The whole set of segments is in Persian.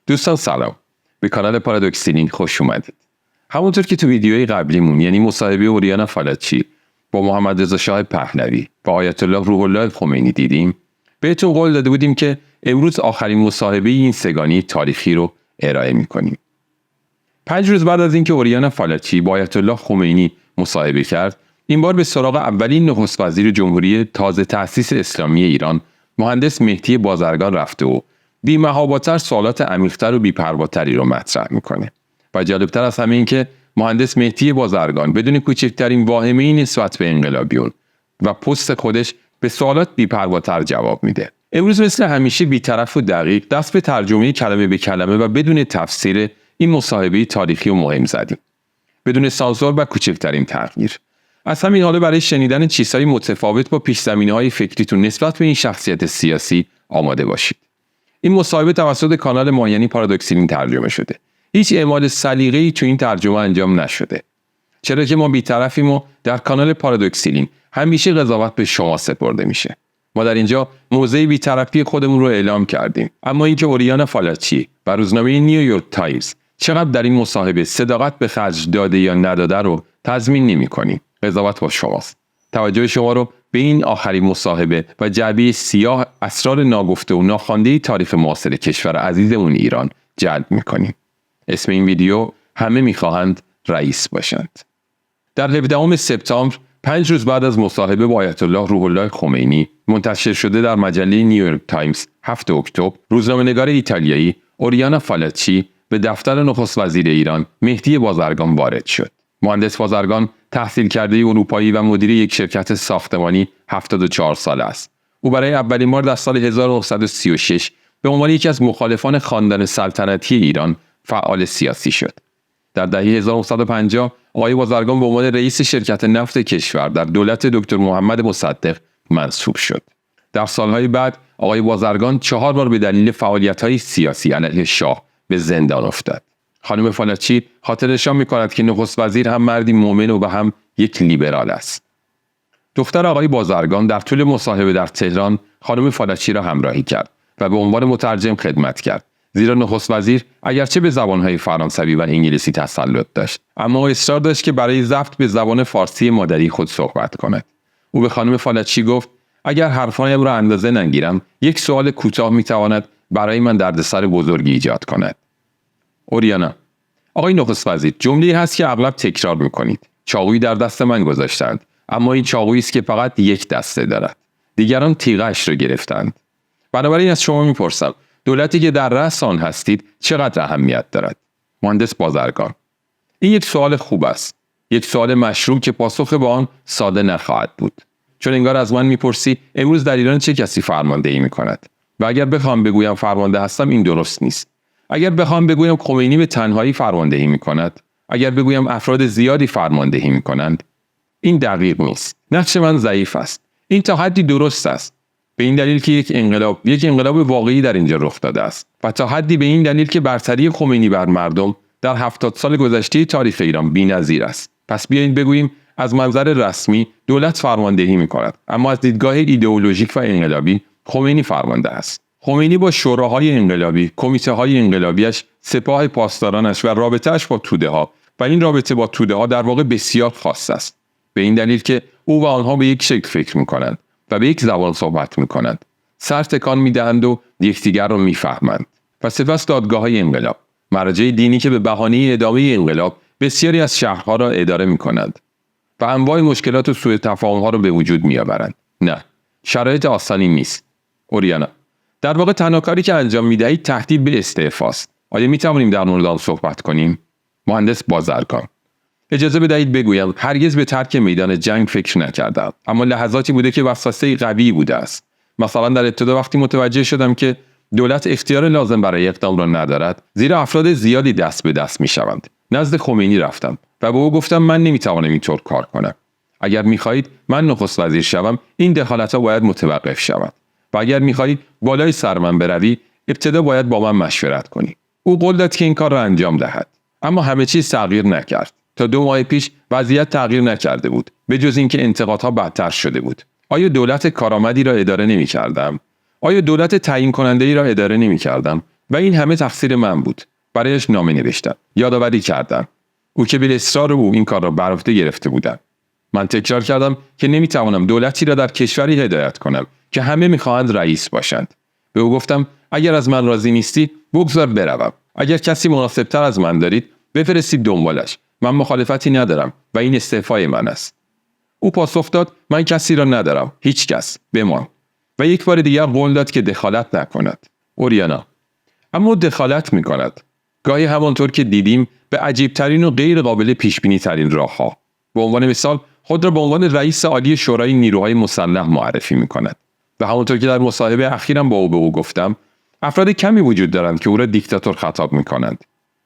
دوستان سلام، به کانال پارادوکسیلین خوش اومدید. همونطور که تو ویدیوی قبلیمون یعنی مصاحبه اوریانا فالچی با محمد رضا شاه پهلوی و آیت الله روح الله خمینی دیدیم، بهتون قول داده بودیم که امروز آخرین مصاحبه این سگانی تاریخی رو ارائه می‌کنیم. 5 روز بعد از اینکه اوریانا فالچی با آیت الله خمینی مصاحبه کرد، این بار به سراغ اولین نخست وزیر جمهوری تازه تأسیس اسلامی ایران، مهندس مهدی بازرگان رفته و بی‌محاباتر سوالات عمیق‌تر و بی‌پرواتری رو مطرح میکنه. و جالبتر از همه این که مهندس مهدی بازرگان بدون کوچکترین واهمه‌ای نسبت به انقلابیون و پست خودش به سوالات بی‌پرواتر جواب میده. امروز مثل همیشه بی‌طرف و دقیق دست به ترجمه کلمه به کلمه و بدون تفسیر این مصاحبه تاریخی و مهم زدیم. بدون سانسور و کوچکترین تغییر. از همین حالا برای شنیدن چیزهای متفاوت با پیش‌زمینه‌های فکریتون نسبت به این شخصیت سیاسی آماده باشید. این مصاحبه توسط کانال ما یعنی پارادوکسیلین ترجمه شده. هیچ اعمال سلیقه‌ای تو این ترجمه انجام نشده. چرا که ما بی‌طرفیم و در کانال پارادوکسیلین همیشه قضاوت به شما سپرده میشه. ما در اینجا موضع بی‌طرفی خودمون رو اعلام کردیم. اما اینکه اوریانا فالچی و روزنامه نیویورک تایمز چقدر در این مصاحبه صداقت به خرج داده یا نداده رو تضمین نمی‌کنیم. قضاوت با شماست. توجه شما رو به این آخرین مصاحبه و جعبه سیاه اسرار ناگفته و ناخوانده تاریخ معاصر کشور عزیزمون ایران جلب می‌کنیم. اسم این ویدیو همه می‌خواهند رئیس باشند. در 17 سپتامبر 5 روز بعد از مصاحبه با آیت الله روح الله خمینی منتشر شده در مجله نیویورک تایمز 7 اکتبر، روزنامه‌نگار ایتالیایی اوریانا فالچی به دفتر نخست وزیر ایران مهدی بازرگان وارد شد. مهندس بازرگان تحصیل کرده اروپایی و مدیر یک شرکت ساختمانی 74 ساله است. او برای اولین بار در سال 1936 به عنوان یکی از مخالفان خاندان سلطنتی ایران فعال سیاسی شد. در دهه 1950 آقای بازرگان به عنوان رئیس شرکت نفت کشور در دولت دکتر محمد مصدق منصوب شد. در سالهای بعد آقای بازرگان 4 بار به دلیل فعالیت‌های سیاسی علیه شاه به زندان افتاد. خانم فالچی خاطرنشان می‌کند که نخست وزیر هم مردی مؤمن و هم یک لیبرال است. دختر آقای بازرگان در طول مصاحبه در تهران خانم فالچی را همراهی کرد و به عنوان مترجم خدمت کرد. زیرا نخست وزیر اگرچه به زبان‌های فرانسوی و انگلیسی تسلط داشت، اما اصرار داشت که برای ضبط به زبان فارسی مادری خود صحبت کند. او به خانم فالچی گفت: اگر حرفایم را اندازه نگیرم، یک سوال کوتاه می‌تواند برای من دردسر بزرگی ایجاد کند. اوریانا: آقای نخست وزیر، جمله‌ای هست که اغلب تکرار می‌کنید. چاقویی در دست من گذاشتند، اما این چاقویی است که فقط یک دسته دارد. دیگران تیغش را گرفتند. بنابراین از شما می‌پرسم، دولتی که در رأس آن هستید چقدر اهمیت دارد؟ مهندس بازرگان: این یک سوال خوب است. یک سوال مشروع که پاسخ به آن ساده نخواهد بود. چون انگار از من می‌پرسی امروز در ایران چه کسی فرماندهی می‌کند؟ و اگر بخوام بگویم فرمانده هستم این درست نیست. اگر بخوام بگویم خمینی به تنهایی فرماندهی می‌کند، اگر بگویم افراد زیادی فرماندهی می‌کنند، این دقیق نیست. نقش من ضعیف است. این تا حدی درست است. به این دلیل که یک انقلاب واقعی در اینجا رخ داده است و تا حدی به این دلیل که برتری خمینی بر مردم در 70 سال گذشته تاریخ ایران بی‌نظیر است. پس بیایید بگوییم از منظر رسمی دولت فرماندهی می‌کند، اما از دیدگاه ایدئولوژیک و انقلابی خمینی فرمانده است. خمینی با شوراهای انقلابی، کمیته‌های انقلابیش، سپاه پاسدارانش و رابطه‌اش با توده‌ها و این رابطه با توده‌ها در واقع بسیار خاص است. به این دلیل که او و آنها به یک شکل فکر می‌کنند و به یک زبان صحبت می‌کنند. سر تکان می‌دهند و یکدیگر را می‌فهمند. و سپس دادگاه‌های انقلاب، مراجع دینی که به بهانه ادامه انقلاب بسیاری از شهرها را اداره می‌کنند و انواع مشکلات و سوء تفاهم‌ها را به وجود می‌آورند. نه، شرایط آسانی نیست. اوریانا: در واقع تنها کاری که انجام می‌دهید تهدید به استعفاست. آیا می‌توانیم در مورد آن صحبت کنیم؟ مهندس بازرگان: اجازه بدهید بگویم هرگز به ترک میدان جنگ فکر نکردم، اما لحظاتی بوده که وسوسه قوی بوده است. مثلا در ابتدا وقتی متوجه شدم که دولت اختیار لازم برای اقدام را ندارد، زیرا افراد زیادی دست به دست می‌شوند. نزد خمینی رفتم و به او گفتم من نمی‌توانم اینطور کار کنم. اگر می‌خواهید من نخست وزیر شوم، این دخالت‌ها باید متوقف شود. و اگر می‌خواهید بالای سر من بروی، ابتدا باید با من مشورت کنی. او قول داد که این کار را انجام دهد، اما همه چیز تغییر نکرد. تا 2 ماه پیش وضعیت تغییر نکرده بود، به جز اینکه انتقادها بدتر شده بود. آیا دولت کارآمدی را اداره نمی‌کردم؟ آیا دولت تعیین کننده‌ای را اداره نمی‌کردم؟ و این همه تقصیر من بود. برایش نامه نوشتم. یادآوری کردم. او که به اصرار او این کار را بر عهده گرفته بودم. من تکرار کردم که نمیتوانم دولتی را در کشوری هدایت کنم که همه میخواهند رئیس باشند. به او گفتم اگر از من راضی نیستی بگذار بروم. اگر کسی مناسبتر از من دارید بفرستید دنبالش. من مخالفتی ندارم و این استعفای من است. او پاسخ داد من کسی را ندارم. هیچ کس. بمان. و یک بار دیگر قول داد که دخالت نکند. اوریانا. اما دخالت میکند. گاهی همانطور که دیدیم به عجیبترین و غیر قابل پیش بینی ترین راهها. به عنوان مثال خود را به عنوان رئیس عالی شورای نیروهای مسلح معرفی میکند. و همانطور که در مصاحبه اخیرم با او گفتم افراد کمی وجود دارند که او را دیکتاتور خطاب میکنند.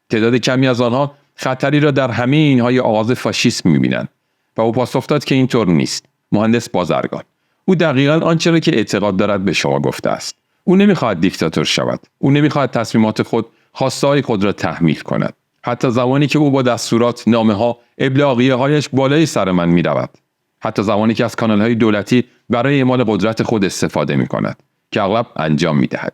تعداد کمی از آنها خطری را در همه اینهای آغاز فاشیسم میبینند و او پاسخ داد که اینطور نیست. مهندس بازرگان. او دقیقاً آنچه را که اعتقاد دارد به شما گفته است. او نمیخواهد دیکتاتور شود. او نمیخواهد تصمیمات خود، خواسته‌های خود را تحمیل کند. حتی زمانی که او با دستورات، نامه‌ها، ابلاغیه‌هایش بالای سر من می‌رود. حتی زمانی که از کانال‌های دولتی برای اعمال قدرت خود استفاده می‌کند که اغلب انجام می‌دهد.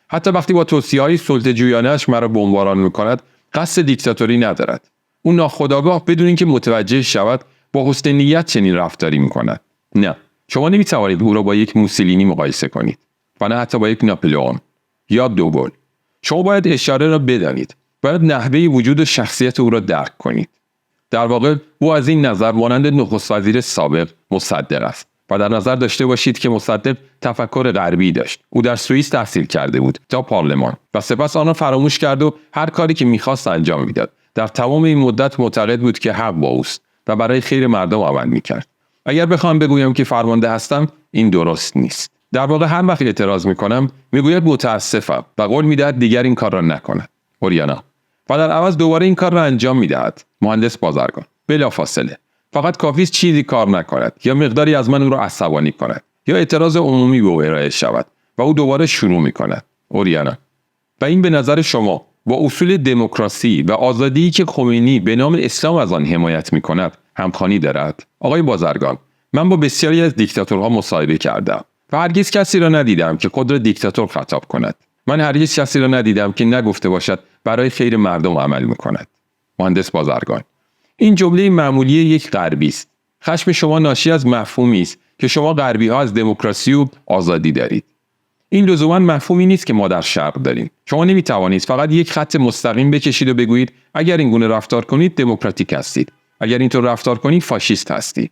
حتی وقتی با توصیه‌های سلطه‌جویانه‌اش مرا بمباران می‌کند، قصد دیکتاتوری ندارد. او ناخودآگاه بدون اینکه متوجه شود با حسن نیت چنین رفتاری می‌کند. نه، شما نمی‌توانید او را با یک موسولینی مقایسه کنید و نه حتی با یک ناپلئون یا دوگل. شما باید اشاره را بدانید. باید نحوه وجود و شخصیت او را درک کنید. در واقع او از این نظر مانند نخست وزیر سابق مصدق است و در نظر داشته باشید که مصدق تفکر غربی داشت. او در سوئیس تحصیل کرده بود تا پارلمان و سپس آن را فراموش کرد و هر کاری که می‌خواست انجام می‌داد. در تمام این مدت معتقد بود که حق با اوست و برای خیر مردم عمل می‌کرد. اگر بخوام بگویم که فرمانده هستم این درست نیست. در واقع هر وقت اعتراض می‌کنم میگوید متاسفم و قول می‌دهد دیگر این کار را نکند. اوریانا. و در عوض دوباره این کار را انجام می‌دهد. مهندس بازرگان. بلافاصله. فقط کافی است چیزی کار نکند یا مقداری از من او را عصبانی کند یا اعتراض عمومی به او ارائه شود و او دوباره شروع می‌کند. اوریانا. و این به نظر شما با اصول دموکراسی و آزادی که خمینی به نام اسلام از آن حمایت می‌کند همخوانی دارد؟ آقای بازرگان، من با بسیاری از دیکتاتورها مصاحبه کردم و هرگز کسی را ندیدم که خود را دیکتاتور خطاب کند. من هرگز کسی را ندیدم که نگفته باشد برای خیر مردم عمل می‌کند. مهندس بازرگان. این جمله معمولی یک غربی است. خشم شما ناشی از مفهومی است که شما غربی‌ها از دموکراسی و آزادی دارید. این لزوما مفهومی نیست که ما در شرق داریم. شما نمی‌توانید فقط یک خط مستقیم بکشید و بگویید اگر این گونه رفتار کنید دموکراتیک هستید. اگر اینطور رفتار کنید فاشیست هستید.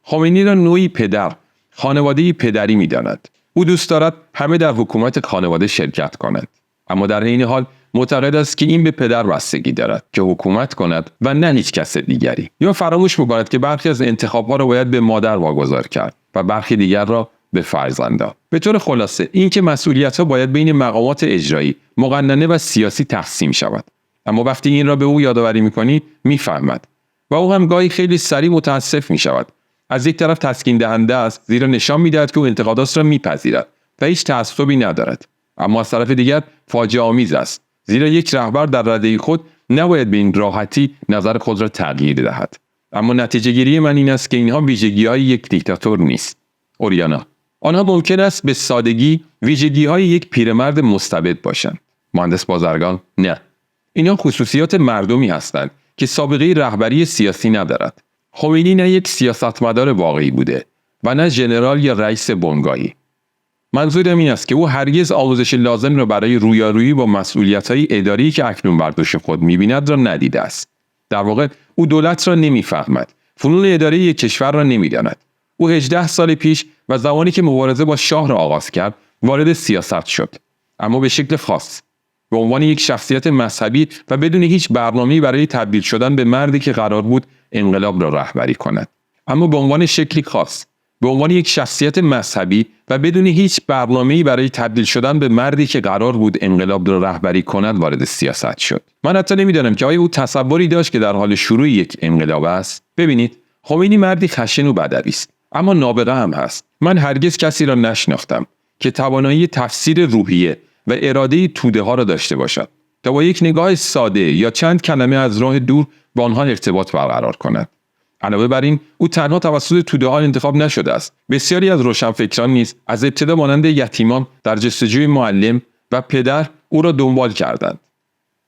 خمینی را نوعی پدر، خانواده‌ای پدری می‌داند. او دوست دارد همه در حکومت خانواده شرکت کنند. اما در این حال معتقد است که این به پدر بستگی دارد که حکومت کند و نه هیچ کس دیگری. یا فراموش می‌کند که برخی از انتخاب‌ها را باید به مادر واگذار کرد و برخی دیگر را به فرزندان. به طور خلاصه اینکه مسئولیت‌ها باید بین مقامات اجرایی، مقننه و سیاسی تقسیم شود. اما وقتی این را به او یادآوری می‌کنی می‌فهمد و او هم گاهی خیلی سریع متاسف می‌شود. از یک طرف تسکین دهنده است زیرا نشان می‌دهد که او انتقادات را می‌پذیرد و هیچ تعصبی ندارد. اما از طرف دیگر فاجعه آمیز است زیرا یک رهبر در رده خود نباید به این راحتی نظر خود را تغییر دهد. اما نتیجه گیری من این است که اینها ویژگی‌های یک دیکتاتور نیست. اوریانا. آنها ممکن است به سادگی ویژگی‌های یک پیرمرد مستبد باشند. مهندس بازرگان. نه. اینها خصوصیات مردمی هستند که سابقه رهبری سیاسی ندارد. خمینی نه یک سیاستمدار واقعی بوده و نه ژنرال یا رئیس بنگاهی. منظورم این است که او هرگز آموزش لازم را برای رویارویی با مسئولیت‌های اداری که اکنون بر دوش خود می‌بیند را ندیده است. در واقع او دولت را نمی‌فهمد. فنون اداری یک کشور را نمی‌داند. او 18 سال پیش و زمانی که مبارزه با شاه را آغاز کرد، وارد سیاست شد. اما به شکل خاص. به عنوان یک شخصیت مذهبی و بدون هیچ برنامه‌ای برای تبدیل شدن به مردی که قرار بود انقلاب را رهبری کند. اما به عنوان شکلی خاص. به عنوان یک شخصیت مذهبی و بدون هیچ برنامه‌ای برای تبدیل شدن به مردی که قرار بود انقلاب را رهبری کند وارد سیاست شد. من حتی نمی‌دانم که آیا او تصوری داشت که در حال شروع یک انقلاب است. ببینید، خمینی مردی خشن و بدوی است، اما نابغه هم هست. من هرگز کسی را نشناختم که توانایی تفسیر روحیه و اراده توده‌ها را داشته باشد تا با یک نگاه ساده یا چند کلمه از راه دور با آنها ارتباط برقرار کند. علاوه بر این، او تنها توسط توده‌ها انتخاب نشده است. بسیاری از روشنفکران نیز از ابتدا مانند یتیمان در جستجوی معلم و پدر او را دنبال کردند.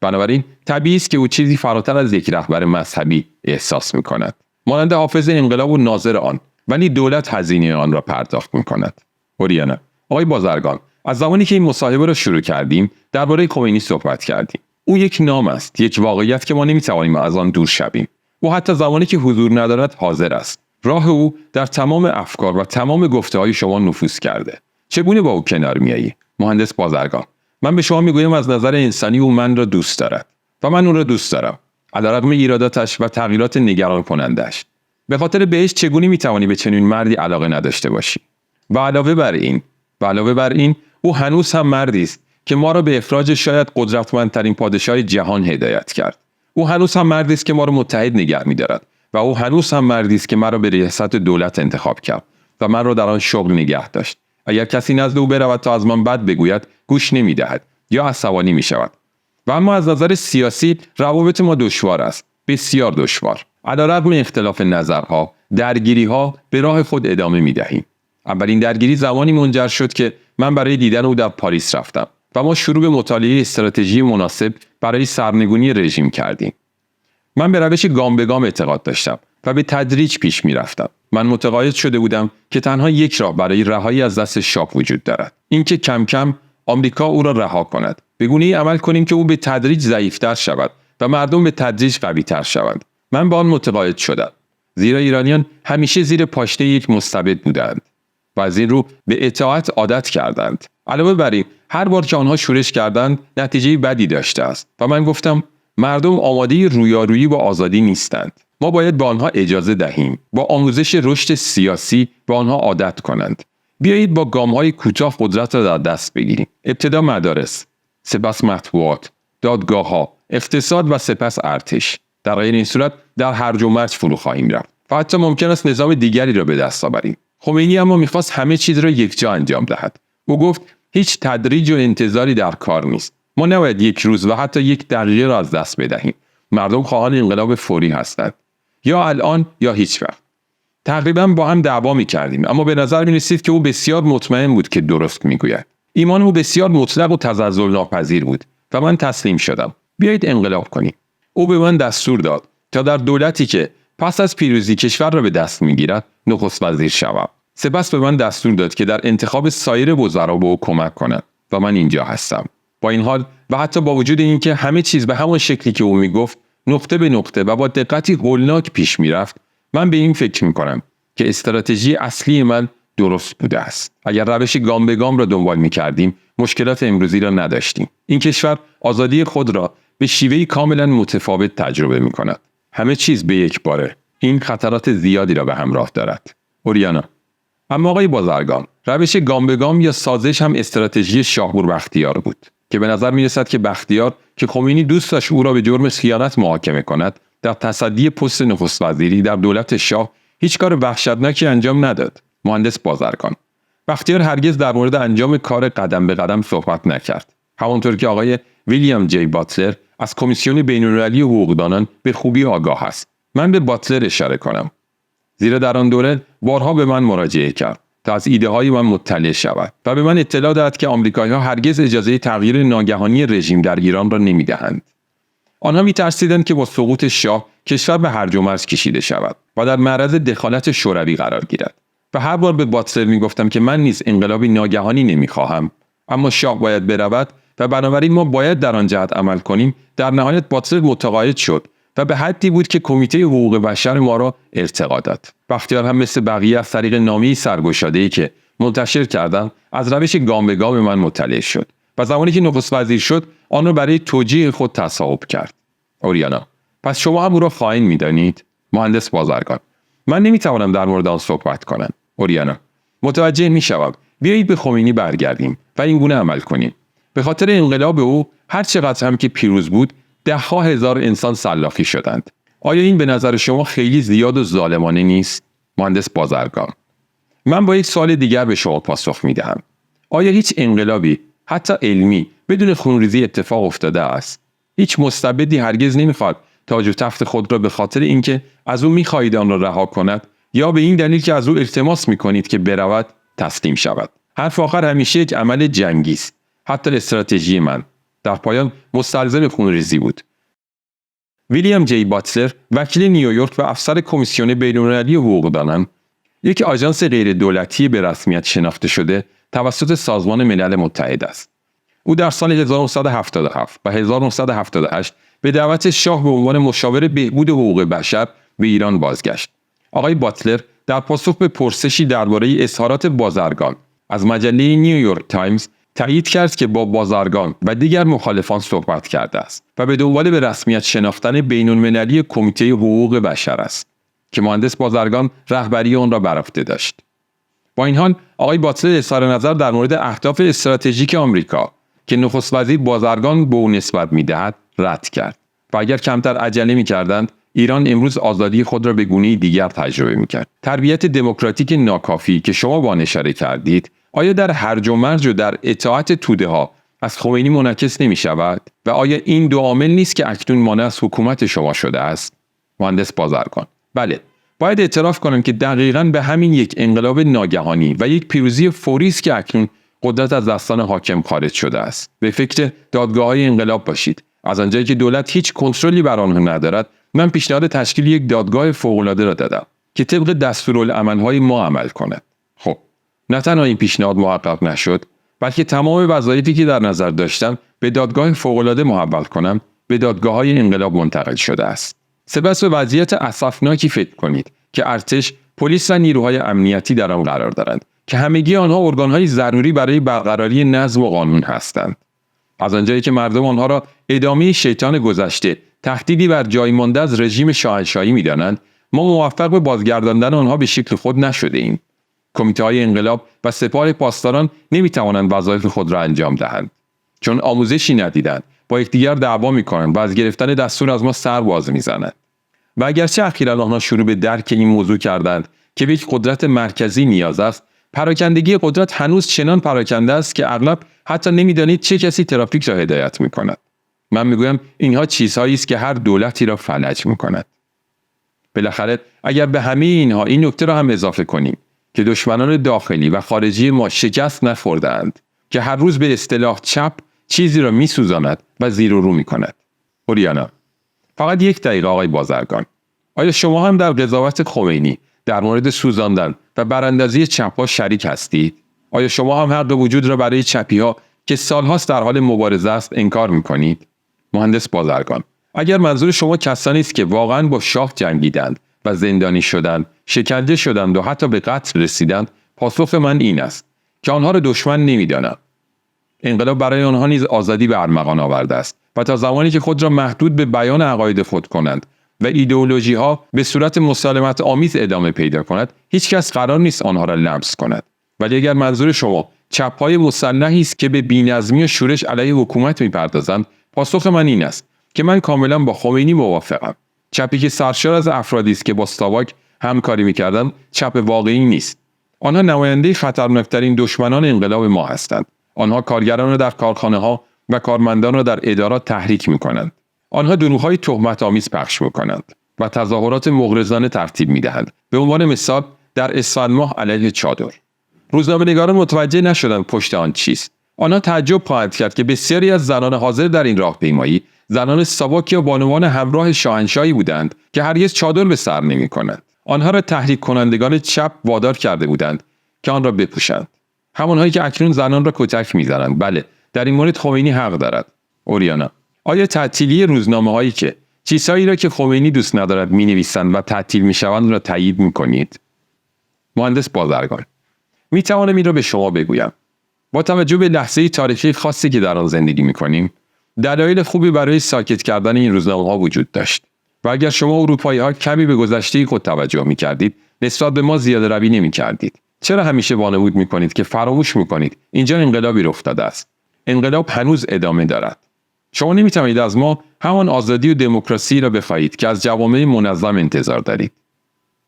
بنابراین طبیعی است که او چیزی فراتر از یک رهبر مذهبی احساس می‌کند. مانند حافظ انقلاب و ناظر آن، ولی دولت هزینه آن را پرداخت می‌کند. اوریانا: آقای بازرگان، از زمانی که این مصاحبه را شروع کردیم درباره خمینی صحبت کردیم. او یک نام است، یک واقعیت که ما نمی‌توانیم از آن دور شویم. او حتی زمانی که حضور ندارد حاضر است. راه او در تمام افکار و تمام گفته‌های شما نفوذ کرده. چگونه با او کنار میایی؟ مهندس بازرگان: من به شما میگویم از نظر انسانی او من را دوست دارد و من او را دوست دارم، علیرغم ایراداتش و تغییرات نگران کنندش. به خاطر بهش چگونه میتوانی به چنین مردی علاقه نداشته باشی؟ و علاوه بر این او هنوز هم مردی است که ما را به اخراج شاید قدرتمندترین پادشاه جهان هدایت کرد. او هنوز هم مردی است که ما را متحد نگه می‌دارد و او هنوز هم مردی است که مرا به ریاست دولت انتخاب کرد و من را در آن شغل نگه داشت. اگر کسی نزد او برود تا از من بد بگوید، گوش نمی‌دهد یا عصبانی می‌شود. و اما از نظر سیاسی روابط ما دشوار است، بسیار دشوار. علیرغم اختلاف نظرها، درگیری‌ها به راه خود ادامه می‌دهیم. اولین درگیری زمانی منجر شد که من برای دیدن او در پاریس رفتم و ما شروع به مطالعه استراتژی مناسب برای سرنگونی رژیم کردیم. من به روش گام به گام اعتقاد داشتم و به تدریج پیش می رفتم. من متقاعد شده بودم که تنها یک راه برای رهایی از دست شاه وجود دارد. اینکه کم کم آمریکا او را رها کند. به گونه‌ای عمل کنیم که او به تدریج ضعیف‌تر شود و مردم به تدریج قوی‌تر شوند. من به آن متقاعد شدم. زیرا ایرانیان همیشه زیر پاشنه یک مستبد بودند و از این رو به اطاعت عادت کردند. علاوه بر این، هر بار که آنها شورش کردند، نتیجه بدی داشته است و من گفتم مردم آماده رویارویی با آزادی نیستند. ما باید به آنها اجازه دهیم با آموزش رشد سیاسی به آنها عادت کنند. بیایید با گام‌های کوتاه قدرت را در دست بگیریم. ابتدا مدارس، سپس مطبوعات، دادگاه‌ها، اقتصاد و سپس ارتش. در غیر این صورت در هرج و مرج فرو خواهیم رفت و حتی ممکن است نظام دیگری را به دست آوریم. خمینی اما می‌خواست همه چیز را یکجا انجام دهد. او گفت هیچ تدریج و انتظاری در کار نیست. ما نباید یک روز و حتی یک دقیقه را از دست بدهیم. مردم خواهان انقلاب فوری هستند. یا الان یا هیچ وقت. تقریبا با هم دعوا می‌کردیم، اما به نظر می‌رسید که او بسیار مطمئن بود که درست می‌گوید. ایمان او بسیار مطلق و تزلزل ناپذیر بود و من تسلیم شدم. بیایید انقلاب کنیم. او به من دستور داد تا در دولتی که پس از پیروزی کشور را به دست می‌گیرد نخست وزیر شوم. سپس به من دستور داد که در انتخاب سایر وزرا به او کمک کنم و من اینجا هستم. با این حال و حتی با وجود اینکه همه چیز به همان شکلی که او میگفت نقطه به نقطه و با دقتی هولناک پیش میرفت، من به این فکر میکنم که استراتژی اصلی من درست بوده است. اگر روش گام به گام را دنبال میکردیم، مشکلات امروزی را نداشتیم. این کشور آزادی خود را به شیوهی کاملا متفاوت تجربه میکند. همه چیز به یک باره. این خطرات زیادی را به همراه دارد. اوریانا: اما آقای بازرگان، روش گام به گام یا سازش هم استراتژی شاهپور بختیار بود که به نظر می‌رسد که بختیار که خمینی دوست داشت او را به جرم خیانت محاکمه کند، در تصدی پست نخست وزیری در دولت شاه هیچ کار وحشتناکی انجام نداد. مهندس بازرگان: بختیار هرگز در مورد انجام کار قدم به قدم صحبت نکرد. همانطور که آقای ویلیام جی باتلر از کمیسیون بین‌المللی حقوقدانان به خوبی آگاه است. من به باتلر اشاره کنم، زیرا در آن دوره بارها به من مراجعه کرد تا از ایده‌های من مطلع شود و به من اطلاع داد که آمریکایی‌ها هرگز اجازه تغییر ناگهانی رژیم در ایران را نمی‌دهند. آنها می‌ترسیدند که با سقوط شاه کشور به هرج و مرج کشیده شود و در معرض دخالت شوروی قرار گیرد. و هر بار به باتلر می‌گفتم که من نیز انقلابی ناگهانی نمی‌خواهم، اما شاه باید برود و بنابراین ما باید در آن جهت عمل کنیم. در نهایت باتلر متقاعد شد و به حدی بود که کمیته حقوق بشر ما را ارتقا داد. بختیار هم مثل بقیه از طریق نامه‌ای سرگشاده‌ای که منتشر کردم از روش گام به گام من مطلع شد و زمانی که نخست وزیر شد آن را برای توجیه خود تصاحب کرد. اوریانا: پس شما هم او را خائن می‌دانید؟ مهندس بازرگان: من نمی‌توانم در مورد آن صحبت کنم. اوریانا: متوجه می‌شوم. بیایید به خمینی برگردیم و این گونه عمل کنیم. به خاطر انقلاب او هر چقدر هم که پیروز بود، ده‌ها هزار انسان سلاخی شدند. آیا این به نظر شما خیلی زیاد و ظالمانه نیست؟ مهندس بازرگان: من با یک سوال دیگر به شما پاسخ می‌دهم. آیا هیچ انقلابی، حتی علمی، بدون خونریزی اتفاق افتاده است؟ هیچ مستبدی هرگز نمی‌خواد تاج و تخت خود را به خاطر اینکه از او می‌خواهید آن را رها کند یا به این دلیل که از او التماس می‌کنید که برود تسلیم شود. حرف آخر همیشه یک عمل جنگی است. حتی استراتژی من در پایان مستلزم خونریزی بود. ویلیام جی باتلر، وکیل نیویورک و افسر کمیسیون بین‌المللی حقوق دانم، یک آژانس غیر دولتی به رسمیت شناخته شده توسط سازمان ملل متحد است. او در سال 1977 و 1978 به دعوت شاه به عنوان مشاور بهبود حقوق بشر به ایران بازگشت. آقای باتلر در پاسخ به پرسشی درباره اظهارات بازرگان از مجله نیویورک تایمز تایید کرد که با بازرگان و دیگر مخالفان صحبت کرده است و به دنبال به رسمیت شناختن بین‌المللی کمیته حقوق بشر است که مهندس بازرگان رهبری آن را بر عهده داشت. با این حال آقای باتلر اظهار نظر در مورد اهداف استراتژیک آمریکا که نخست وزیر بازرگان به او نسبت می‌دهد رد کرد و اگر کمتر عجله می‌کردند ایران امروز آزادی خود را به گونه‌ای دیگر تجربه می‌کرد. تربیت دموکراتیک ناکافی که شما با آن اشاره کردید آیا در هرج و مرج و در اطاعت توده‌ها از خمینی منعکس نمی‌شود و آیا این دو عامل نیست که اکنون مانع از حکومت شما شده است؟ مهندس بازرگان: بله، باید اعتراف کنم که دقیقاً به همین یک انقلاب ناگهانی و یک پیروزی فوری است که اکنون قدرت از دستان حاکم خارج شده است. به فکر دادگاه‌های انقلاب باشید. از آنجایی که دولت هیچ کنترلی بر آنها ندارد، من پیشنهاد تشکیل یک دادگاه فوق‌العاده را دادم که طبق دستورالعمل‌های ما عمل کند. خب، نه تنها این پیشنهاد محقق نشد، بلکه تمام وظایفی که در نظر داشتم به دادگاه فوق‌العاده محول کنم، به دادگاه‌های انقلاب منتقل شده است. سپس به وضعیت اسفناکی فکر کنید که ارتش، پلیس و نیروهای امنیتی در آن قرار دارند که همگی آنها ارگان‌های ضروری برای برقراری نظم و قانون هستند. از آنجایی که مردم آنها را ادامه شیطان گذشته، تهدیدی بر جای مانده از رژیم شاهنشاهی می‌دانند، ما موفق به بازگرداندن آنها به شکل خود نشده‌ایم. کمیته‌های انقلاب و سپاه پاسداران نمی‌توانند وظایف خود را انجام دهند، چون آموزشی ندیدند، با یکدیگر دعوا می‌کنند و از گرفتن دستور از ما سر باز می‌زنند. و اگرچه اخیراً آنها شروع به درک این موضوع کردند که به یک قدرت مرکزی نیاز است، پراکندگی قدرت هنوز چنان پراکنده است که اغلب حتی نمی‌دانید چه کسی ترافیک را هدایت می‌کند. من می‌گویم اینها چیزهایی است که هر دولتی را فلج می‌کند. بالاخره اگر به همه اینها این نکته را هم اضافه کنیم که دشمنان داخلی و خارجی ما شکست نخورده‌اند، که هر روز به اصطلاح چپ چیزی را می‌سوزاند و زیر و رو می‌کند. اوریانا: فقط یک دقیقه آقای بازرگان. آیا شما هم در قضاوت خمینی در مورد سوزاندن و براندازی چپ‌ها شریک هستید؟ آیا شما هم حق وجود را برای چپی‌ها که سال‌هاست در حال مبارزه است انکار می‌کنید؟ مهندس بازرگان: اگر منظور شما کسانی است که واقعاً با شاه جنگیدند و زندانی شدند، شکنجه شدند و حتی به قتل رسیدند، پاسخ من این است که آنها را دشمن نمی‌دانم. انقلاب برای آنها نیز آزادی به ارمغان آورده است و تا زمانی که خود را محدود به بیان عقاید خود کنند و ایدئولوژی‌ها به صورت مسالمت آمیز ادامه پیدا کند، هیچ کس قرار نیست آنها را لمس کند. ولی اگر منظور شما چپ‌های مسلحی است که به بی‌نظمی و شورش علیه حکومت می‌پردازند، پاسخ من این است که من کاملا با خمینی موافقم. چپی که سرشار از افرادی است که با ساواک همکاری می‌کردند، چپ واقعی نیست. آنها نماینده خطرناکترین دشمنان انقلاب ما هستند. آنها کارگران را در کارخانه‌ها و کارمندان را در ادارات تحریک می‌کنند. آنها دروغ‌های تهمت‌آمیز پخش می‌کنند و تظاهرات مغرضانه ترتیب می‌دهند. به عنوان مثال در اسفند ماه علیه چادر. روزنامه‌نگاران متوجه نشدند پشت آن چیست. آنها تعجب خواهند کرد که بسیاری از زنان حاضر در این راهپیمایی زنان ساواک یا بانوان همراه شاهنشاهی بودند که هرگز چادر به سر نمی‌کنند. آنها را تحریک کنندگان چپ وادار کرده بودند که آن را بپوشند. همانهایی که اکنون زنان را کتک می‌زنند. بله، در این مورد خمینی حق دارد. اوریانا: آیا تعطیلی روزنامه‌هایی که چیزهایی را که خمینی دوست ندارد می‌نویسند و تعطیل می‌شوند را تایید می‌کنید؟ مهندس بازرگان: می‌توانم این را به شما بگویم. با توجه به لحظه تاریخی خاصی که در آن زندگی می‌کنیم، دلایل خوبی برای ساکت کردن این روزنامه‌ها وجود داشت. و اگر شما اروپایی‌ها کمی به گذشته خود توجه می‌کردید، نسبت به ما زیاده‌روی نمی‌کردید. چرا همیشه وانمود می‌کنید که فراموش می‌کنید اینجا انقلابی رخ داده است؟ انقلاب هنوز ادامه دارد. شما نمی‌توانید از ما همان آزادی و دموکراسی را بخواهید که از جوامع منظم انتظار دارید.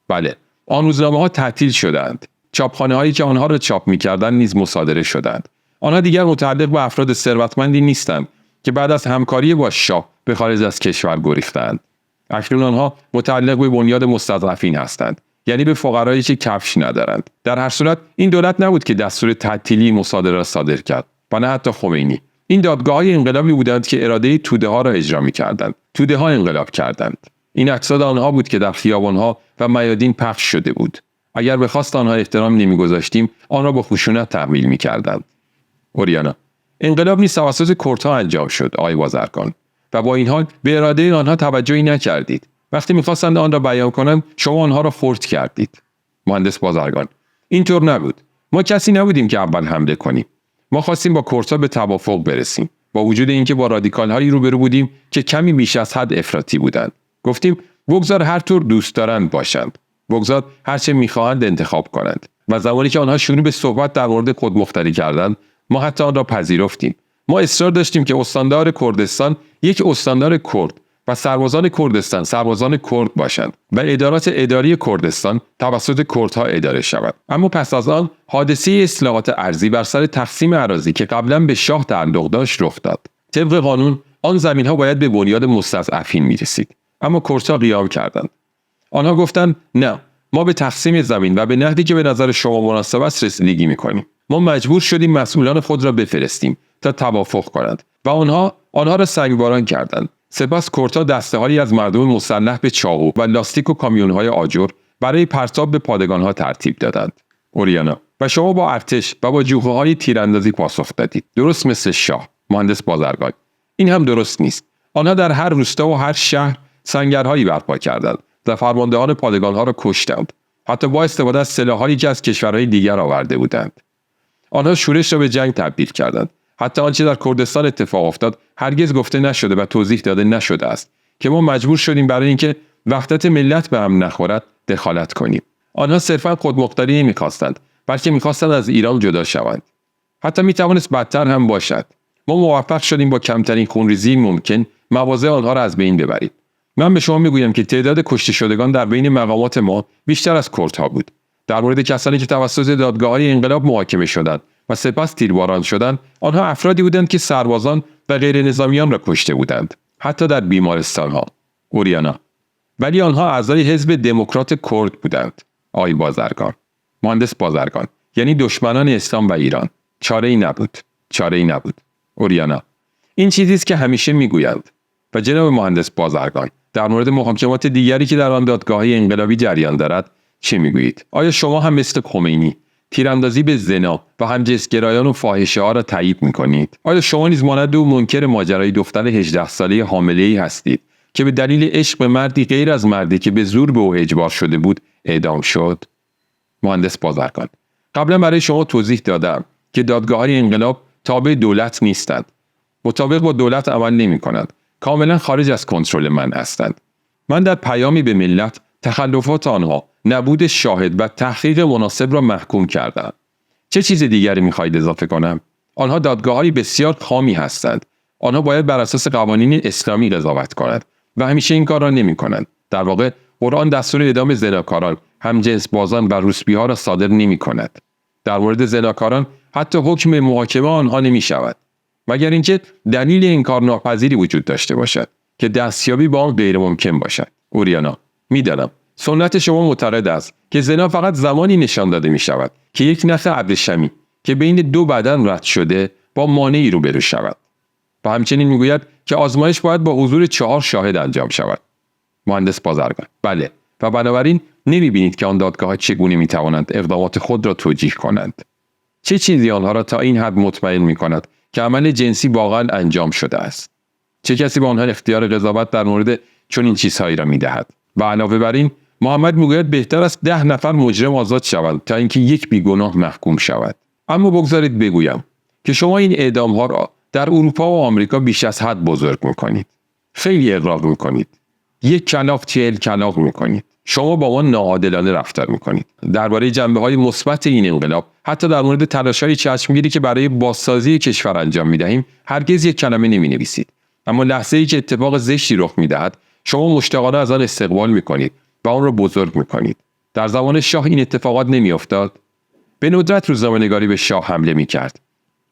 بله، آن روزنامه‌ها تعطیل شدند. چاپخانه‌هایی که آنها را چاپ می‌کردند نیز مصادره شدند. آنها دیگر متعلق به افراد ثروتمندی نیستند که بعد از همکاری با شاه به خارج از کشور گریختند. اکنون آنها متعلق به بنیاد مستضعفین هستند، یعنی به فقرایی که کفش ندارند. در هر صورت این دولت نبود که دستور تعطیلی مصادره را صادر کرد و نه حتی خمینی، این دادگاه‌های انقلابی بودند که اراده توده ها را اجرا می‌کردند. توده ها انقلاب کردند. این اجساد آنها بود که در خیابان‌ها و میادین پخش شده بود. اگر به خواست آنها احترام نمی‌گذاشتیم، آن را با خشونت تحمیل می‌کردند. اوریانا: انقلاب نیز توسط کردها انجام شد، آقای بازرگان، و با این حال به اراده آنها توجهی نکردید. وقتی می‌خواستند آن را بیان کنند، شما آنها را خرد کردید. مهندس بازرگان: اینطور نبود. ما کسی نبودیم که اول حمله کنیم. ما خواستیم با کردها به توافق برسیم. با وجود اینکه با رادیکال‌هایی روبرو بودیم که کمی بیش از حد افراطی بودند. گفتیم بگذار هر طور دوست دارند باشند. بگذار هر چه می‌خواهند انتخاب کنند. و زمانی که آنها شروع به صحبت در مورد خودمختاری کردند، ما حتی آن را پذیرفتیم. ما اصرار داشتیم که استاندار کردستان یک استاندار کرد و سربازان کردستان سربازان کرد باشند و ادارات اداری کردستان توسط کردها اداره شود. اما پس از آن حادثه اصلاحات ارضی بر سر تقسیم اراضی که قبلا به شاه تعلق داشت رخ داد. طبق قانون آن زمین‌ها باید به بنیاد مستضعفین می‌رسید. اما کردها قیام کردند. آنها گفتند نه، ما به تقسیم زمین و به نحوی که به نظر شما مناسب است رسیدگی می‌کنیم. ما مجبور شدیم مسئولان خود را بفرستیم تا توافق کنند و آنها را سنگباران کردند. سپس کردها دسته‌هایی از مردم مسلح به چاقو و لاستیک و کامیون‌های آجر برای پرتاب به پادگان‌ها ترتیب دادند. اوریانا: و شما با ارتش و با جوخه‌های تیراندازی پاسخ دادید. درست مثل شاه. مهندس بازرگان: این هم درست نیست. آنها در هر روستا و هر شهر سنگرهایی برپا کردند و فرماندهان پادگان‌ها را کشتند. حتی با استفاده از سلاح‌هایی که از کشورهای دیگر آورده بودند. آنها شورش را به جنگ تبدیل کردند. حتی آنچه در کردستان اتفاق افتاد هرگز گفته نشده و توضیح داده نشده است که ما مجبور شدیم برای اینکه وحدت ملت به هم نخورد دخالت کنیم. آنها صرفاً خودمختاری نمی‌خواستند، بلکه می‌خواستند از ایران جدا شوند. حتی می‌توانست بدتر هم باشد. ما موفق شدیم با کمترین خونریزی ممکن مواضع آنها را از بین ببریم. من به شما میگویم که تعداد کشته شدگان در بین مقامات ما بیشتر از کردها بود. در مورد کسانی که توسط دادگاه‌های انقلاب محاکمه شدند و سپس تیرباران شدند، آنها افرادی بودند که سربازان و غیر نظامیان را کشته بودند، حتی در بیمارستان‌ها. اوریانا: ولی آنها اعضای حزب دموکرات کرد بودند. آقای بازرگان: مهندس بازرگان: یعنی دشمنان اسلام و ایران. چاره‌ای نبود. اوریانا: این چیزی است که همیشه میگویند. و جناب مهندس بازرگان، در مورد محاکمات دیگری که در آن دادگاه‌های انقلابی جریان دارد چه میگویید؟ آیا شما هم مثل خمینی تیراندازی به زنا و همجنسگرایان و فاحشه‌ها را تایید می‌کنید؟ آیا شما نیز مانند او منکر ماجرای دختر 18 ساله حامله‌ای هستید که به دلیل عشق به مردی غیر از مردی که به زور به او اجبار شده بود اعدام شد؟ مهندس بازرگان: قبلا برای شما توضیح دادم که دادگاه‌های انقلاب تابع دولت نیستند. مطابق با دولت عمل نمی‌کنند. کاملا خارج از کنترل من هستند. من در پیامی به ملت تخلفات آنها، نبود شاهد و تحقیق مناسب را محکوم کردم. چه چیز دیگری می‌خواهید اضافه کنم؟ آنها دادگاه‌های بسیار خامی هستند. آنها باید بر اساس قوانین اسلامی قضاوت کنند و همیشه این کار را نمی‌کنند. در واقع قرآن دستور اعدام زناکاران، همجنس بازان و روسپی‌ها را صادر نمی‌کند. در مورد زناکاران حتی حکم محاکمه آنها نمی‌شود، مگر اینکه دلیل انکارناپذیری وجود داشته باشد که دستیابی با آن غیر ممکن باشد. اوریانا: می‌دانم سنت شما معتقد است که زنا فقط زمانی نشان داده می‌شود که یک نخ ابریشمی که بین دو بدن رد شده با مانعی روبرو شود. و همچنین می‌گوید که آزمایش باید با حضور 4 شاهد انجام شود. مهندس بازرگان: بله، و بنابراین نمی‌بینید که آن دادگاه‌ها چگونه می‌توانند اقدامات خود را توجیه کنند؟ چه چیزی آنها را تا این حد مطمئن می‌کند که عمل جنسی واقعاً انجام شده است؟ چه کسی به آنها اختیار قضاوت در مورد چنین چیزهایی را می‌دهد؟ و علاوه بر این محمد میگوید بهتر است 10 نفر مجرم آزاد شوند تا اینکه یک بیگناه محکوم شود. اما بگذارید بگویم که شما این اعدام‌ها را در اروپا و آمریکا بیش از حد بزرگ می‌کنید. خیلی اغراق می‌کنید. یک کلاغ 40 کلاغ می‌کنید. شما با ما ناعادلانه رفتار می‌کنید. درباره جنبه‌های مثبت این انقلاب، حتی در مورد تلاش‌های چشمگیری که برای بازسازی کشور انجام می‌دهیم، هرگز یک کلمه نمی‌نویسید. اما لحظه‌ای که اتفاق زشتی رخ می‌دهد، شما مشتاقانه از آن استقبال می‌کنید و آن را بزرگ می‌کنید. در زمان شاه این اتفاقات نمی‌افتاد. به ندرت روزنامه‌نگاری به شاه حمله می‌کرد.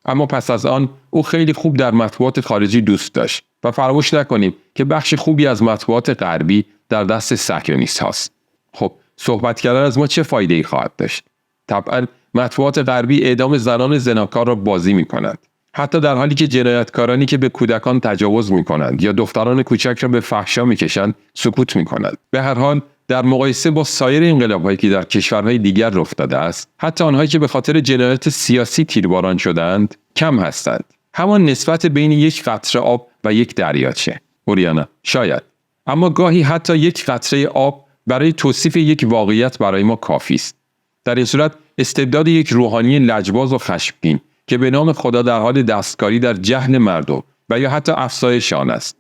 اما پس از آن او خیلی خوب در مطبوعات خارجی دوست داشت و فراموش نکنیم که بخش خوبی از مطبوعات غربی در دست صهیونیست هاست. خب صحبت کردن از ما چه فایده‌ای خواهد داشت؟ طبعا مطبوعات غربی اعدام زنان زناکار را بازی می‌کنند. حتی در حالی که جنایتکارانی که به کودکان تجاوز می‌کنند یا دختران کوچک را به فحشا می‌کشند سکوت می‌کنند. به هر حال در مقایسه با سایر انقلاب‌هایی که در کشورهای دیگر رخ داده است، حتی آنهایی که به خاطر جنایات سیاسی تیرباران شدند، کم هستند. همان نسبت بین یک قطره آب و یک دریاچه. اوریانا: شاید. اما گاهی حتی یک قطره آب برای توصیف یک واقعیت برای ما کافی است. در این صورت استبداد یک روحانی لجباز و خشمگین که به نام خدا در حال دستکاری در جهل مردم و یا حتی افزایش آن است.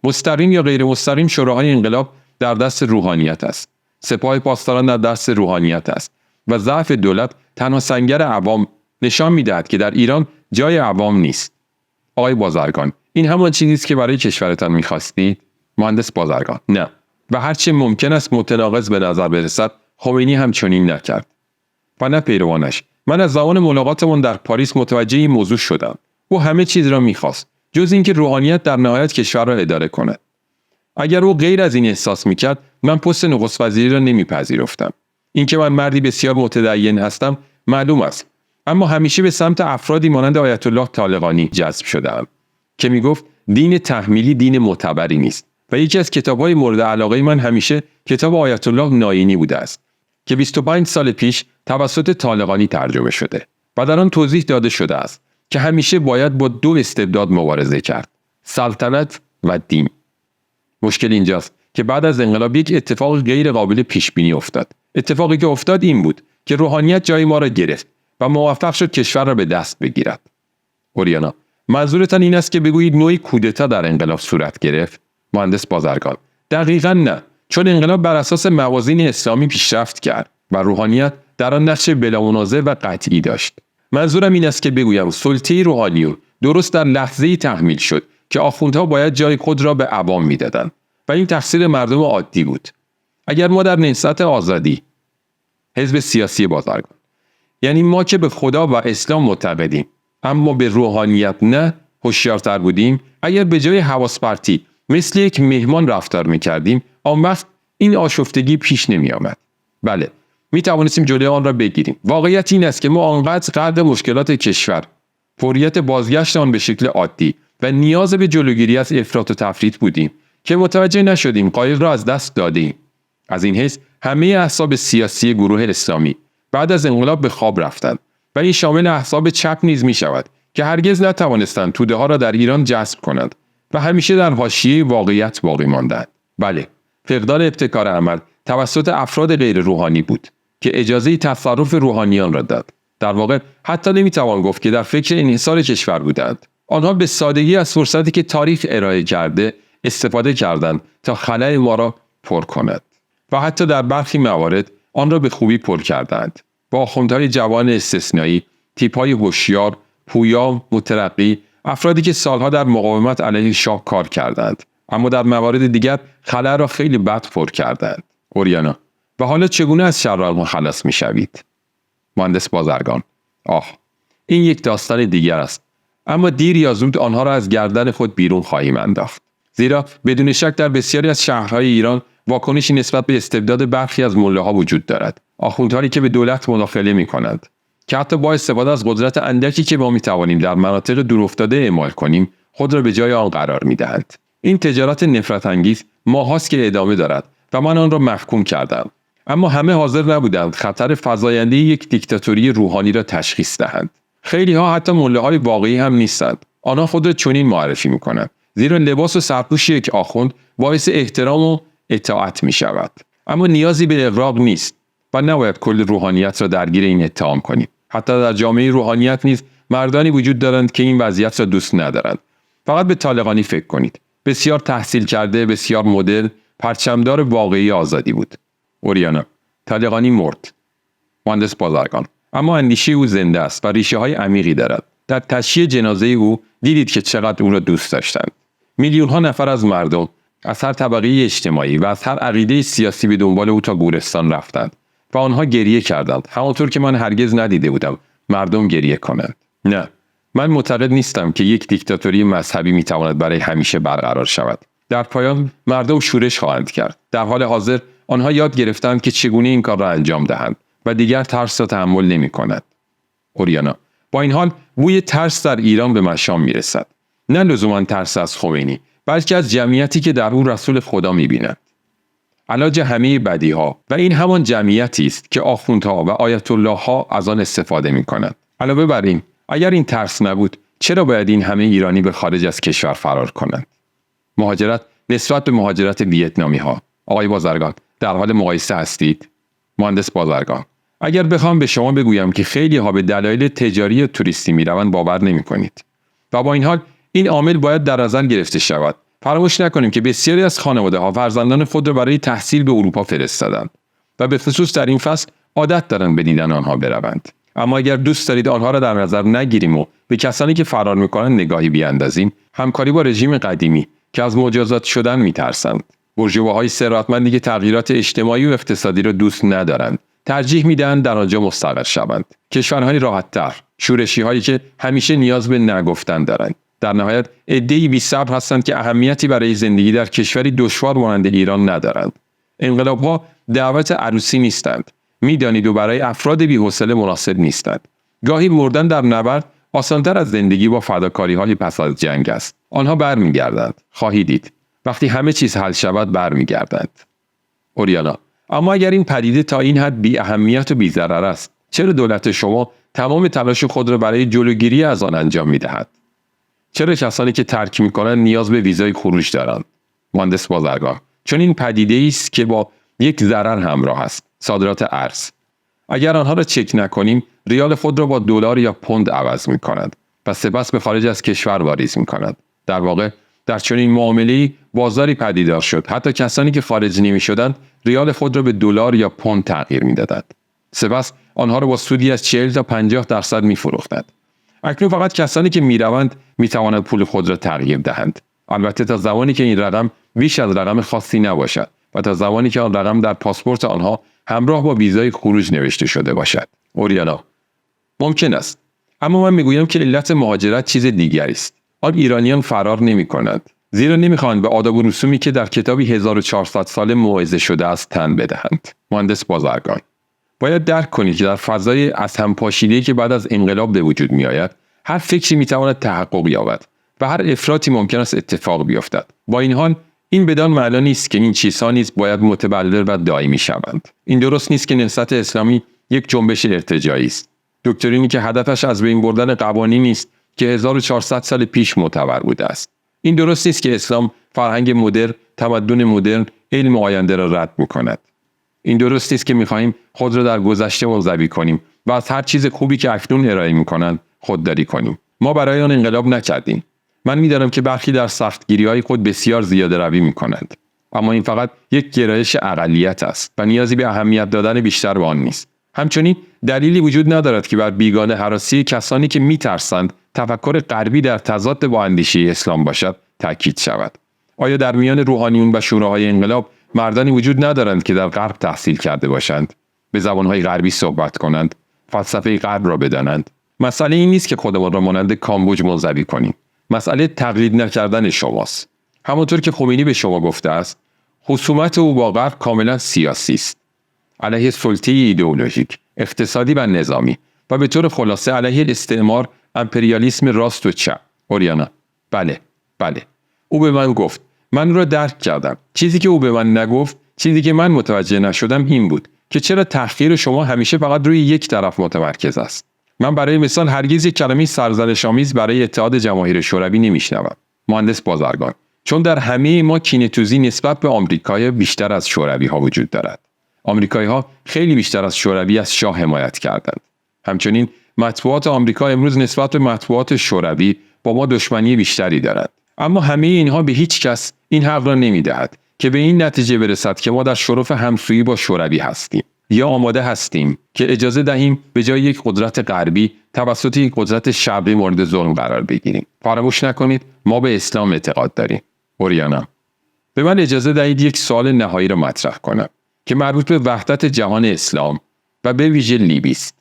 مستقیم یا غیر مستقیم شوراهای انقلاب در دست روحانیت است. سپاه پاسداران در دست روحانیت است و ضعف دولت تنها سنگر عوام نشان می‌دهد که در ایران جای عوام نیست. آقای بازرگان، این همان چیزی است که برای کشورتان می‌خواستید؟ مهندس بازرگان: نه. و هرچه ممکن است متناقض به نظر برسد، خمینی هم چنین نکرد. و نه پیروانش. من از زمان ملاقاتمان در پاریس متوجه این موضوع شدم. او همه چیز را می‌خواست، جز اینکه روحانیت در نهایت کشور را اداره کند. اگر او غیر از این احساس می‌کرد، من پست نخست وزیری را نمی‌پذیرفتم. اینکه من مردی بسیار متدین هستم معلوم است، اما همیشه به سمت افرادی مانند آیت الله طالقانی جذب شدم که میگفت دین تحمیلی دین معتبری نیست و یکی از کتاب‌های مورد علاقه من همیشه کتاب آیت الله ناینی بوده است که 25 سال پیش توسط طالقانی ترجمه شده و در آن توضیح داده شده است که همیشه باید با دو استبداد مبارزه کرد: سلطنت و دین. مشکل اینجاست که بعد از انقلاب یک اتفاق غیر قابل پیش بینی افتاد. اتفاقی که افتاد این بود که روحانیت جای ما را گرفت و موفق شد کشور را به دست بگیرد. اوریانا: منظورتان این است که بگویید نوعی کودتا در انقلاب صورت گرفت؟ مهندس بازرگان: دقیقاً نه، چون انقلاب بر اساس موازین اسلامی پیشرفت کرد و روحانیت در آن نقش بلامنازع و قطعی داشت. منظورم این است که بگویم سلطه روحانیون درست در لحظه‌ای تحمیل شد که آخوندها باید جای خود را به عوام میدادند و این تقصیر مردم عادی بود. اگر ما در نهضت آزادی، حزب سیاسی بازرگان، یعنی ما که به خدا و اسلام معتقدیم اما به روحانیت نه، هوشیارتر بودیم، اگر به جای حواس پرتی مثل یک مهمان رفتار میکردیم، آن وقت این آشفتگی پیش نمی آمد. بله، می توانستیم جلوی آن را بگیریم. واقعیت این است که ما آنقدر غرق مشکلات کشور، فوریت بازگشت آن به شکل عادی و نیاز به جلوگیری از افراط و تفریط بودیم که متوجه نشدیم قایق را از دست دادیم. از این حیث همه احزاب سیاسی گروه اسلامی بعد از انقلاب به خواب رفتند و این شامل احزاب چپ نیز می شود که هرگز نتوانستند توده ها را در ایران جذب کنند و همیشه در حاشیه واقعیت باقی ماندند. بله، فقدان ابتکار عمل توسط افراد غیر روحانی بود که اجازه تصرف روحانیان را داد. در واقع حتی نمیتوان گفت که در فکر انحصار کشور بودند. آنها به سادگی از فرصتی که تاریخ ارائه کرده استفاده کردند تا خلأ ما را پر کند و حتی در برخی موارد آن را به خوبی پر کردند. با آخوندهای جوان استثنایی، تیپ‌های هوشیار، پویا، مترقی، افرادی که سالها در مقاومت علیه شاه کار کردند اما در موارد دیگر خلأ را خیلی بد پر کردند. اوریانا: و حالا چگونه از شر آنها خلاص می‌شوید؟ مهندس بازرگان: این یک داستان دیگر است، اما دیر یا زود آنها را از گردن خود بیرون خواهیم انداخت. زیرا بدون شک در بسیاری از شهرهای ایران واکنشی نسبت به استبداد برخی از ملاها وجود دارد. آخوندهایی که به دولت مداخله می‌کنند که حتی با استفاده از قدرت اندکی که ما می‌توانیم در مناطق دورافتاده اعمال کنیم خود را به جای آن قرار می‌دهند. این تجارت نفرت انگیز ماهاست که ادامه دارد و من آن را محکوم کردم، اما همه حاضر نبودند خطر فزاینده یک دیکتاتوری روحانی را تشخیص دهند. خیلی ها حتی ملاهای واقعی هم نیستند. آنها خود را چنین معرفی می‌کنند، زیرا لباس و سرپوش یک آخوند باعث احترام و اطاعت می‌شود. اما نیازی به اغراق نیست و نباید کل روحانیت را درگیر این اتهام کنیم. حتی در جامعه روحانیت نیز مردانی وجود دارند که این وضعیت را دوست ندارند. فقط به طالقانی فکر کنید. بسیار تحصیل کرده، بسیار مدرن، پرچمدار واقعی آزادی بود. اوریانا: طالقانی مرد. مهندس بازرگان: اما اندیشه او زنده است و ریشه های عمیقی دارد. در تشییع جنازه او دیدید که چقدر او را دوست داشتند. میلیون ها نفر از مردم از هر طبقه اجتماعی و از هر عقیده سیاسی به دنبال او تا گورستان رفتند و آنها گریه کردند، همانطور که من هرگز ندیده بودم مردم گریه کنند. نه، من معتقد نیستم که یک دیکتاتوری مذهبی میتواند برای همیشه برقرار شود. در پایان مردم شورش خواهند کرد. در حال حاضر آنها یاد گرفتند که چگونه این کار را انجام دهند و دیگر ترس را تحمل نمی‌کنند. اوریانا: با این حال بوی ترس در ایران به مشام میرسد. نه لزوما ترس از خمینی، بلکه از جمعیتی که در او رسول خدا میبینند. علاج همه بدیها و این همان جمعیتی است که آخوندها و آیت الله ها از آن استفاده میکنند. علاوه بر این، اگر این ترس نبود، چرا باید این همه ایرانی به خارج از کشور فرار کنند؟ مهاجرت نسبت به مهاجرت ویتنامی ها. آقای بازرگان، در حال مقایسه هستید؟ مهندس بازرگان: اگر بخوام به شما بگویم که خیلی ها به دلایل تجاری و توریستی میروند، باور نمی‌کنید. و با این حال این عامل باید در نظر گرفته شود. فراموش نکنیم که بسیاری از خانواده‌ها فرزندان خود را برای تحصیل به اروپا فرستادند و به خصوص در این فصل عادت دارند به دیدن آنها بروند. اما اگر دوست دارید آنها را در نظر نگیریم و به کسانی که فرار می‌کنند نگاهی بیاندازیم، همکاری با رژیم قدیمی که از مجازات شدن می‌ترسند. بورژواهای ثروتمندی که تغییرات اجتماعی و اقتصادی را دوست ندارند، ترجیح میدهند در آنجا مستقر شوند. کشورهای راحت‌تر، شورشی‌هایی که همیشه نیاز به نگفتن دارند. در نهایت عده‌ای بی‌صبر هستند که اهمیتی برای زندگی در کشوری دشوار مانند ایران ندارند. انقلاب‌ها دعوت عروسی نیستند. می‌دانید و برای افراد بی‌حوصله مناسب نیستند. گاهی مردن در نبرد آسان‌تر از زندگی با فداکاری‌های پس از جنگ است. آنها برمیگردند. خواهید دید. وقتی همه چیز حل شود برمیگردند. اوریانا: اما اگر این پدیده تا این حد بی اهمیت و بی ضرر است، چرا دولت شما تمام تلاش خود را برای جلوگیری از آن انجام می‌دهد؟ چرا کسانی که ترک می‌کنند نیاز به ویزای خروج دارند؟ مهندس بازرگان: چون این پدیده است که با یک ضرر همراه است، صادرات ارز. اگر آنها را چک نکنیم، ریال خود را با دلار یا پوند عوض می‌کنند و سپس به خارج از کشور واریز می‌کنند. در واقع در چنین معامله‌ای بازاری پدیدار شد. حتی کسانی که خارج نمی‌شدند، ریال خود را به دلار یا پوند تغییر می‌دادند. سپس آنها را با سودی از 40 تا 50% می‌فروختند. اکنون فقط کسانی که می‌روند می‌توانند پول خود را تغییر دهند. البته تا زمانی که این رقم بیش از رقم خاصی نباشد و تا زمانی که آن رقم در پاسپورت آنها همراه با ویزای خروج نوشته شده باشد. اوریانا: ممکن است. اما من می‌گویم که علت مهاجرت چیز دیگری است. آن ایرانیان فرار نمی‌کنند، زیرا نمی‌خواهند به آداب و رسومی که در کتابی 1400 ساله موعظه شده است تن بدهند. مهندس بازرگان: باید درک کنید که در فضای از هم پاشیده‌ای که بعد از انقلاب به وجود می‌آید، هر فکری می‌تواند تحقق یابد و هر افراطی ممکن است اتفاق بیفتد. با این حال این بدان معنی نیست که این چیزها نیز باید متبلور و دائمی شوند. این درست نیست که نهضت اسلامی یک جنبش ارتجاعی است. دکترینی که هدفش از بین بردن قوانینی است که 1400 سال پیش معتبر بوده است. این درست نیست که اسلام فرهنگ مدرن، تمدن مدرن، علم آینده را رد می‌کند. این درست نیست که می‌خواهیم خود را در گذشته منزوی کنیم و از هر چیز خوبی که اکنون ارائه می‌کنند خودداری کنیم. ما برای آن انقلاب نکردیم. من می‌دانم که برخی در سختگیری‌های خود بسیار زیاده روی می‌کنند. اما این فقط یک گرایش اقلیت است و نیازی به اهمیت دادن بیشتر به آن نیست. همچنین دلیلی وجود ندارد که بر بیگانه هراسی کسانی که می‌ترسند تفکر غربی در تضاد با اندیشه اسلام باشد تاکید شود. آیا در میان روحانیون و شوراهای انقلاب مردانی وجود ندارند که در غرب تحصیل کرده باشند، به زبان‌های غربی صحبت کنند، فلسفه غرب را بدانند؟ مسئله این نیست که خودمان را مانند کامبوج منزوی کنیم. مسئله تقلید نکردن شماست. همانطور که خمینی به شما گفته است، خصومت او با غرب کاملا سیاسی است. علیه سلطه ایدئولوژیک، اقتصادی و نظامی و به طور خلاصه علیه استعمار، امپریالیسم راست و چپ. اوریانا: بله. او به من گفت. من را درک کردم. چیزی که او به من نگفت، چیزی که من متوجه نشدم این بود که چرا تحقیر شما همیشه فقط روی یک طرف متمرکز است. من برای مثال هرگز یک کلمه سرزنش‌آمیز برای اتحاد جماهیر شوروی نمیشنوم. مهندس بازرگان: چون در همه ما کینه‌توزی نسبت به آمریکای بیشتر از شوروی‌ها وجود دارد. آمریکایی‌ها خیلی بیشتر از شوروی از شاه حمایت کردند. همچنین مطبوعات آمریکا امروز نسبت به مطبوعات شوروی با ما دشمنی بیشتری دارد. اما همه اینها به هیچ کس این حق را نمی‌دهد که به این نتیجه برسد که ما در شرف همسویی با شوروی هستیم یا آماده هستیم که اجازه دهیم به جای یک قدرت غربی توسط یک قدرت شرقی مورد ظلم قرار بگیریم. فراموش نکنید ما به اسلام اعتقاد داریم. اوریانا: به من اجازه دهید یک سوال نهایی را مطرح کنم که مربوط به وحدت جهان اسلام و به ویژه لیبی است.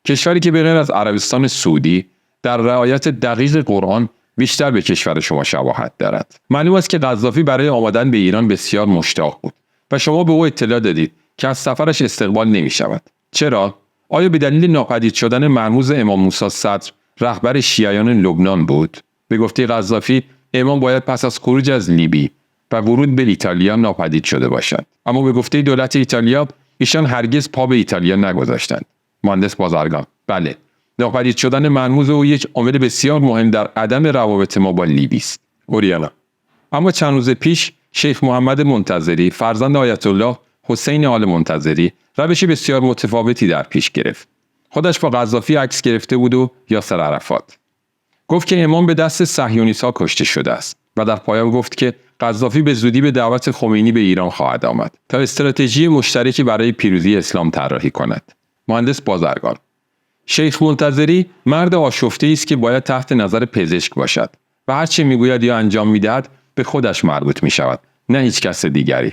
کشوری که به غیر از عربستان سعودی در رعایت دقیق قرآن بیشتر به کشور شما شباهت دارد. معلوم است که قذافی برای آمدن به ایران بسیار مشتاق بود و شما به او اطلاع دادید که از سفرش استقبال نمی شود. چرا؟ آیا به دلیل ناپدید شدن مرموز امام موسی صدر رهبر شیعیان لبنان بود؟ به گفته قذافی امام باید پس از خروج از لیبی و ورود به ایتالیا ناپدید شده باشد. اما به گفته دولت ایتالیا ایشان هرگز پا به ایتالیا نگذاشتند. مهندس بازرگان: بله، ناپدید شدن مرموز او یک عامل بسیار مهم در عدم روابط ما با لیبی است. اوریانا: اما چند روز پیش شیخ محمد منتظری فرزند آیت الله حسین آل منتظری روش بسیار متفاوتی در پیش گرفت. خودش با قذافی عکس گرفته بود و یاسر عرفات. گفت که امام به دست صهیونیست‌ها کشته شده است و در پایان گفت که قذافی به زودی به دعوت خمینی به ایران خواهد آمد تا استراتژی مشترکی برای پیروزی اسلام طراحی کند. مهندس بازرگان: شیخ منتظری مرد آشفته است که باید تحت نظر پزشک باشد و هر چه میگوید یا انجام میدهد به خودش مربوط می شود، نه هیچ کس دیگری.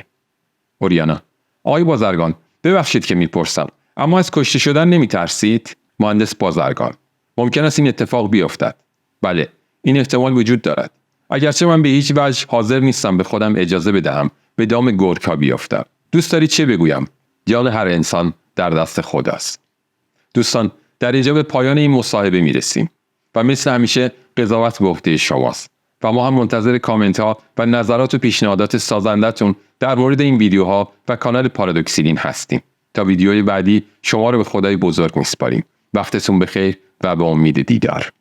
اوریانا: آقای بازرگان، ببخشید که میپرسم، اما از کشته شدن نمی ترسید؟ مهندس بازرگان: ممکن است این اتفاق بیفتد. بله، این احتمال وجود دارد. اگرچه من به هیچ وجه حاضر نیستم به خودم اجازه بدهم به دام گورکا بیفتم. دوست داری چه بگویم؟ جان هر انسان در دست خداست. دوستان، در اینجا به پایان این مصاحبه میرسیم و مثل همیشه قضاوت به عهده شماست و ما هم منتظر کامنت ها و نظرات و پیشنهادات سازندتون در مورد این ویدیوها و کانال پارادوکسیلین هستیم. تا ویدیوی بعدی شما رو به خدای بزرگ میسپاریم. وقتتون بخیر و به امید دیدار.